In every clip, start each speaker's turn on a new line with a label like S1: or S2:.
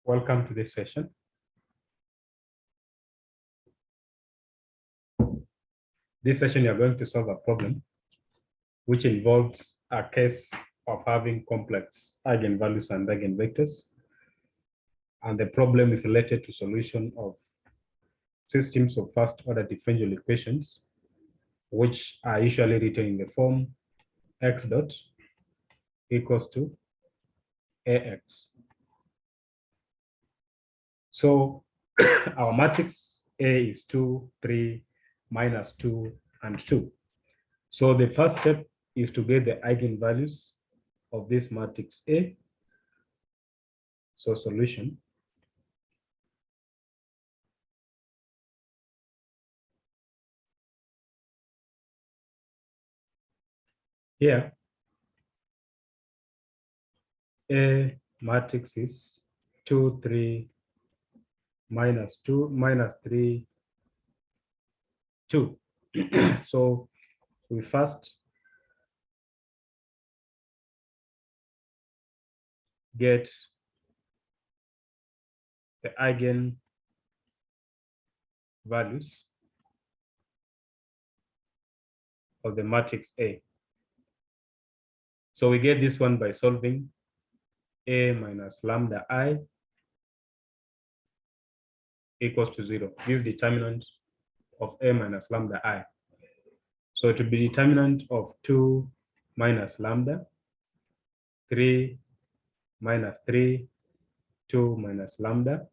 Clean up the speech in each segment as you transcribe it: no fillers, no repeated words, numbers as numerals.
S1: Welcome to this session. This session, you're going to solve a problem which involves a case of having complex eigenvalues and eigenvectors. And the problem is related to solution of systems of first order differential equations, which are usually written in the form x dot equals to ax. So our matrix A is 2, 3, minus 2, and 2. So the first step is to get the eigenvalues of this matrix A. So solution. Here, A matrix is 2, 3, minus 2, minus 3, 2. So we first get the eigenvalues of the matrix A. So we get this one by solving A minus lambda I equals to 0. This is determinant of A minus lambda I. So to be determinant of 2 minus lambda, 3 minus 3, 2 minus lambda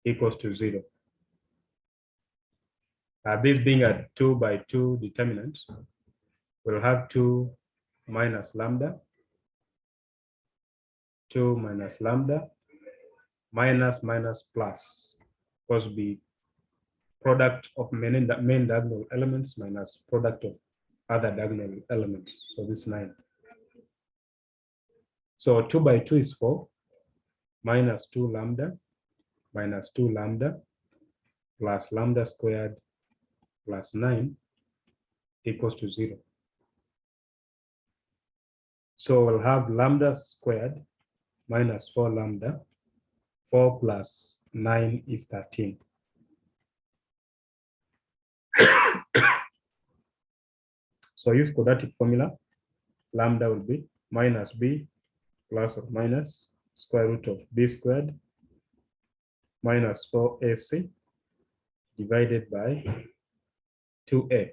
S1: equals to 0. This being a 2 by 2 determinant, we'll have 2 minus lambda, 2 minus lambda, minus minus plus, because be product of main diagonal elements minus product of other diagonal elements. So this 9. So 2 by 2 is 4, minus 2 lambda, minus 2 lambda, plus lambda squared, plus 9 equals to 0. So we'll have lambda squared minus 4 lambda, 4 plus 9 is 13. So use quadratic formula, lambda will be minus b plus or minus square root of b squared minus 4ac divided by 2a.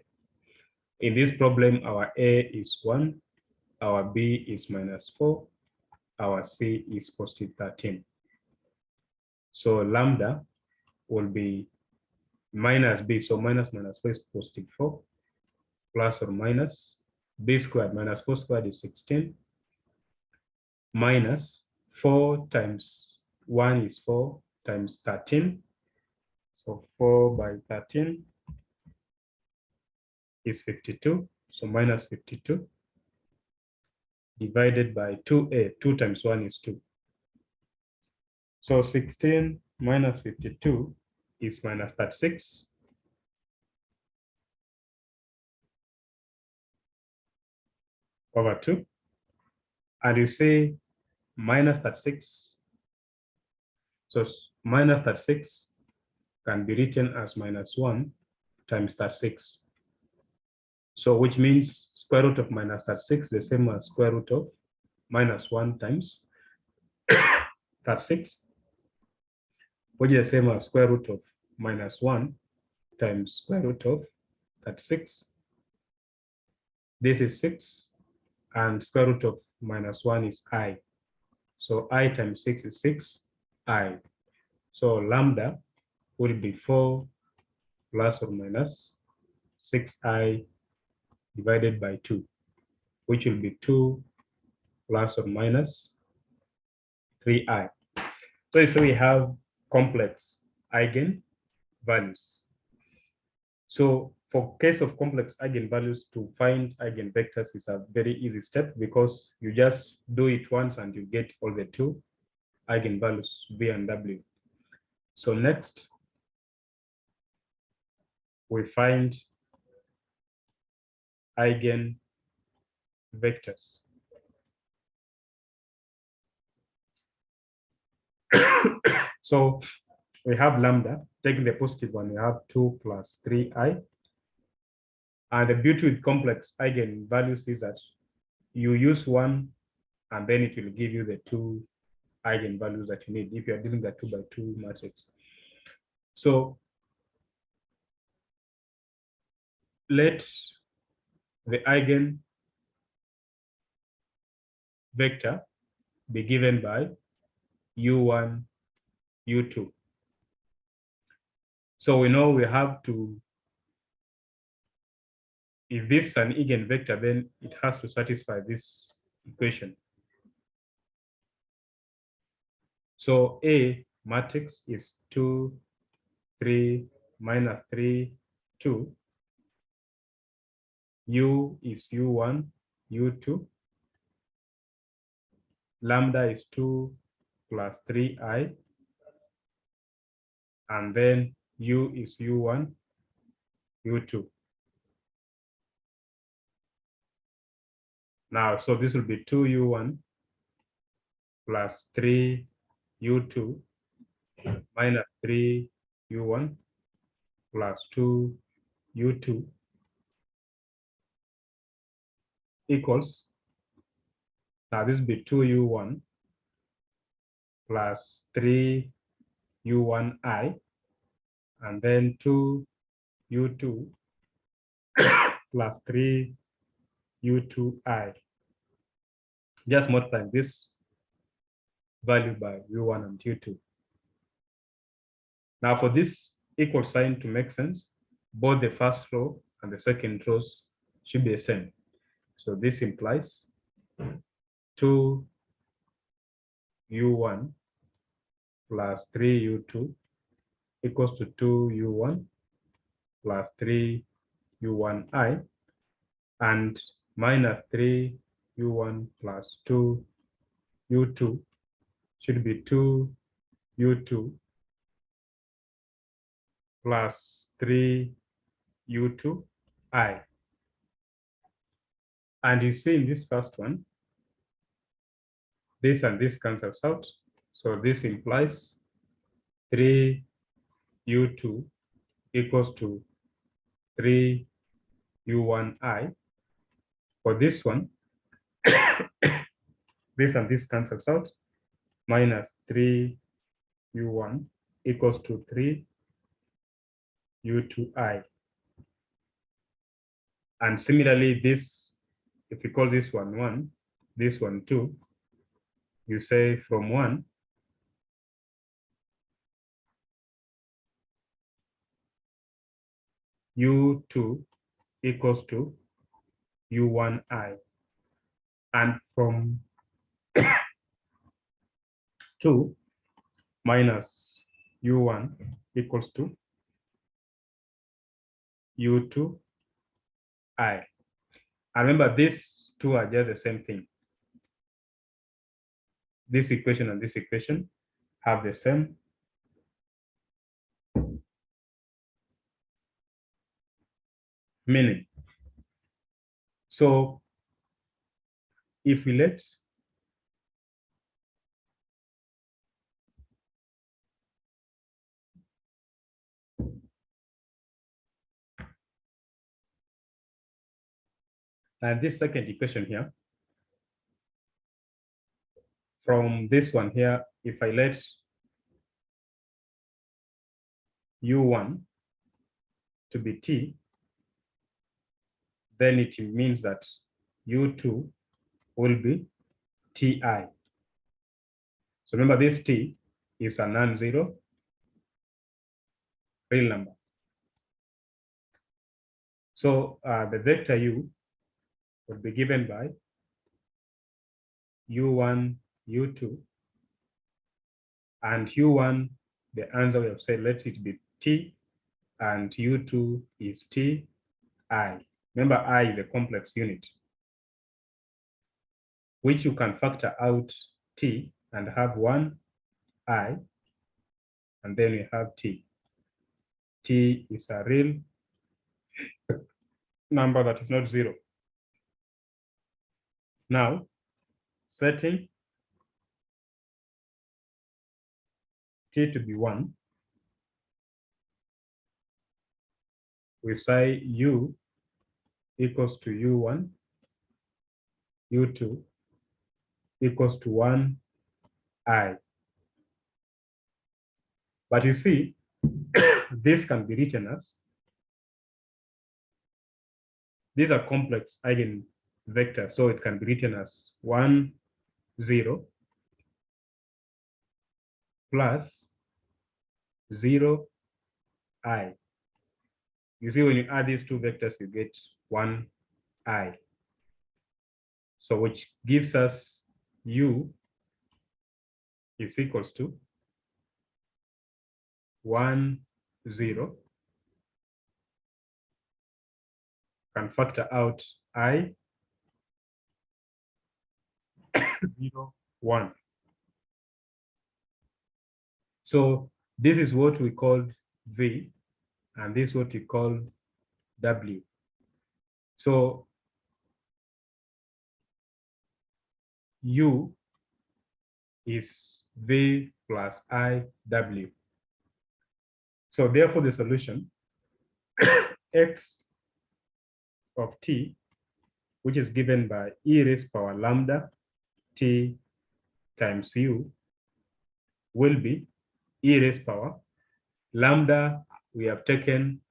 S1: In this problem, our a is 1, our b is minus 4, our c is positive 13. So lambda will be minus b, so minus minus 4 is positive 4, plus or minus b squared minus 4 squared is 16, minus 4 times 1 is 4 times 13. So 4 by 13 is 52. So minus 52 divided by 2a. 2 times 1 is 2. So 16 minus 52 is minus 36. Over 2. And you say minus 36. So minus 36 can be written as minus 1 times 36. So which means square root of minus 36 is the same as square root of minus 1 times 36, which is the same as square root of minus 1 times square root of 36. This is 6, and square root of minus 1 is I. So I times 6 is 6i. So lambda will be 4 plus or minus 6i divided by 2, which will be 2 plus or minus 3i. So we have complex eigenvalues. So for case of complex eigenvalues, to find eigenvectors is a very easy step because you just do it once and you get all the 2 eigenvalues, v and w. So next, we find eigenvectors. So we have lambda, taking the positive one, we have 2 plus 3i. And the beauty with complex eigenvalues is that you use one and then it will give you the 2 eigenvalues that you need if you're dealing with a 2 by 2 matrix. So let the eigen vector be given by u1, u2. So we know we have to, if this is an eigenvector, then it has to satisfy this equation. So A matrix is 2, 3, minus 3, 2. U is U1, U2. Lambda is 2 plus 3i. And then U is U1, U2. Now, so this will be 2U1 plus 3U2 minus 3U1 plus 2U2 equals, now this will be 2U1 plus 3U1i, and then 2U2 plus 3U2i. Just multiply this value by U1 and U2. Now for this equal sign to make sense, both the first row and the second rows should be the same. So this implies 2U1 plus 3U2 equals to 2U1 plus 3U1i, and minus 3U1 plus 2U2 should be 2U2 plus 3U2i. And you see in this first one, this and this cancels out. So this implies 3U2 equals to 3U1i. For this one, this and this cancels out, minus 3U1 equals to 3U2i. And similarly, this, if you call this one 1, this one 2, you say from 1, U2 equals to U1i. And from 2 minus U1 equals to U2i. And remember, these two are just the same thing. This equation and this equation have the same meaning. So if we let this second equation here, from this one here, if I let U1 to be T, then it means that U2 will be Ti. So remember, this T is a non-zero real number. So the vector U will be given by U1, U2, and U1, the answer we have said, let it be T, and U2 is Ti. Remember, I is a complex unit, which you can factor out T and have 1 I, and then we have T. T is a real number that is not 0. Now, setting t to be 1, we say u equals to u1, u2 equals to 1i. But you see, this can be written as, these are complex eigenvectors, so it can be written as 1, 0 plus 0, I. You see, when you add these two vectors, you get 1i. So which gives us u is equals to 1, 0. Can factor out I, 0, 1. So this is what we called V, and this is what we call W. So U is V plus I W. So therefore the solution x of t, which is given by e raised power lambda t times u, will be e raised power lambda. We have taken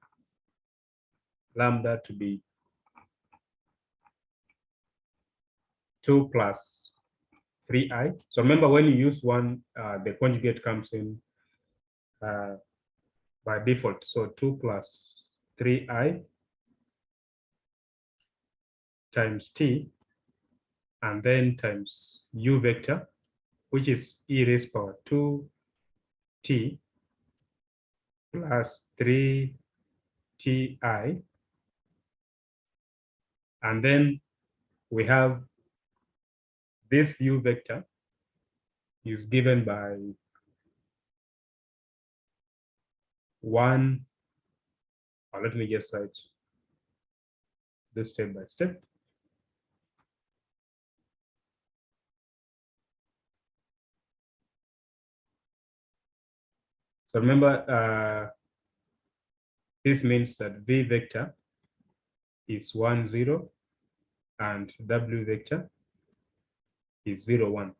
S1: lambda to be 2 plus 3i. So remember, when you use 1, the conjugate comes in by default. So 2 plus 3i times t, and then times u vector, which is e raised power 2t plus 3ti. And then we have this u vector is given by 1, or let me just write this step by step. So remember, this means that v vector is 1, 0, and w vector is 0, 1.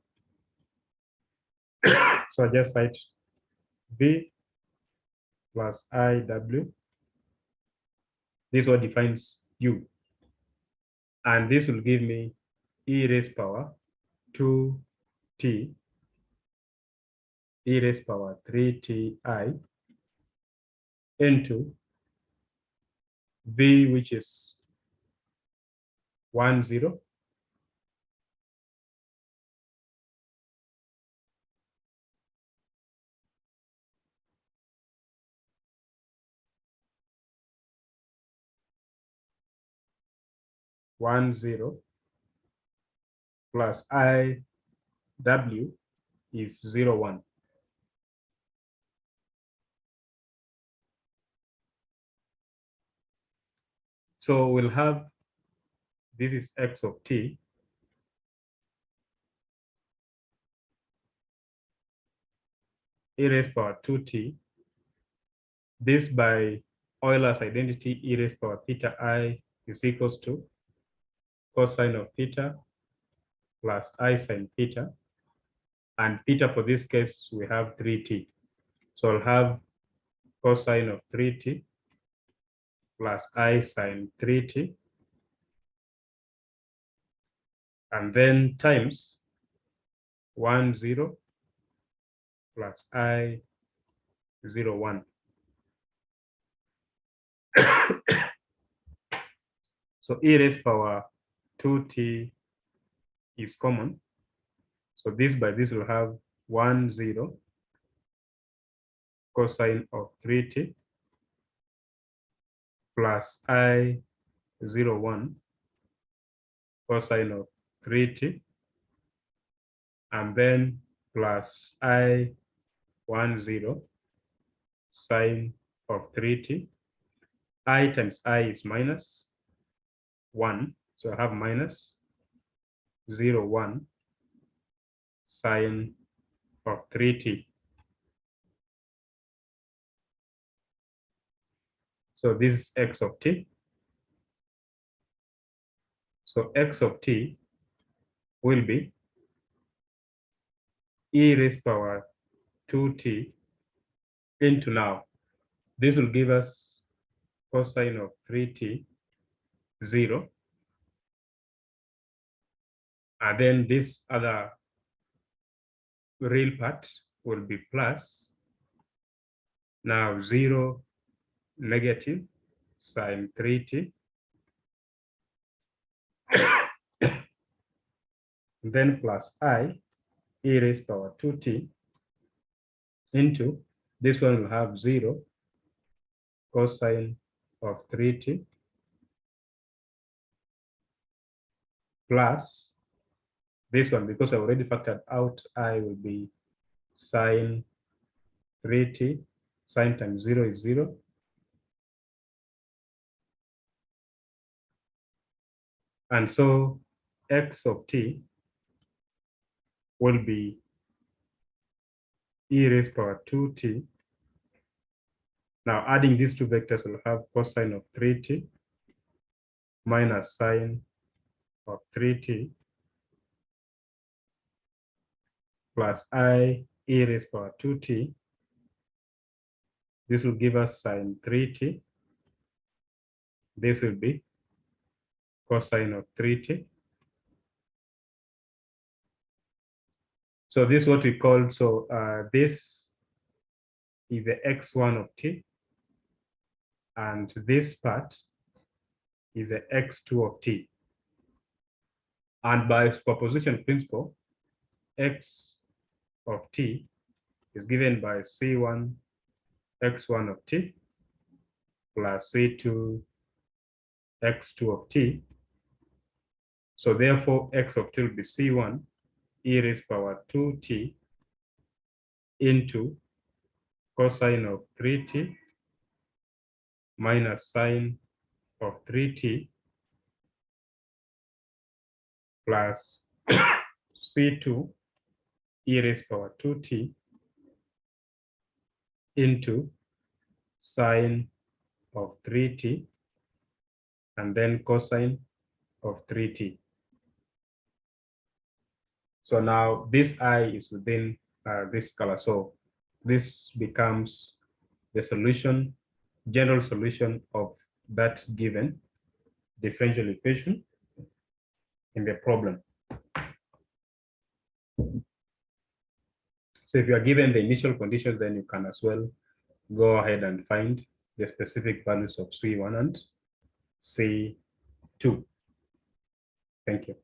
S1: So I just write v plus iw. This is what defines u. And this will give me e raised power 2t, e raised power 3ti into v, which is 1, 0, plus iw is 0, 1. So we'll have, this is x of t, e raised power 2t. This by Euler's identity, e raised power theta I is equals to cosine of theta plus I sine theta. And theta for this case, we have 3t. So I'll have cosine of 3t plus I sine 3t. And then times 1, 0 plus I 0, 1. So e raised power 2t is common. So this by this will have 1, 0 cosine of 3t plus I 0, 1 cosine of 3t, and then plus I 1, 0 sine of 3t. I times I is minus 1, so I have minus 0, 1 sine of 3t. So this is x of t. So x of t will be e raised power 2t into, now this will give us cosine of 3t 0, and then this other real part will be plus, now 0 negative sine 3t, then plus I e raised power 2t into, this one will have 0 cosine of 3t plus this one, because I already factored out I, will be sine 3t, sine times 0 is 0, and so x of t will be e raised power 2t. Now adding these two vectors will have cosine of 3t minus sine of 3t plus I e raised power 2t. This will give us sine 3t. This will be cosine of 3t. So this is what we call, so this is the x1 of t, and this part is the x2 of t. And by superposition principle, x of t is given by c1 x1 of t plus c2 x2 of t. So therefore, x of t will be c1 e raised power 2t into cosine of 3t minus sine of 3t plus c2 e raised power 2t into sine of 3t and then cosine of 3t. So now this I is within this scalar. So this becomes the solution, general solution of that given differential equation in the problem. So if you are given the initial conditions, then you can as well go ahead and find the specific values of C1 and C2. Thank you.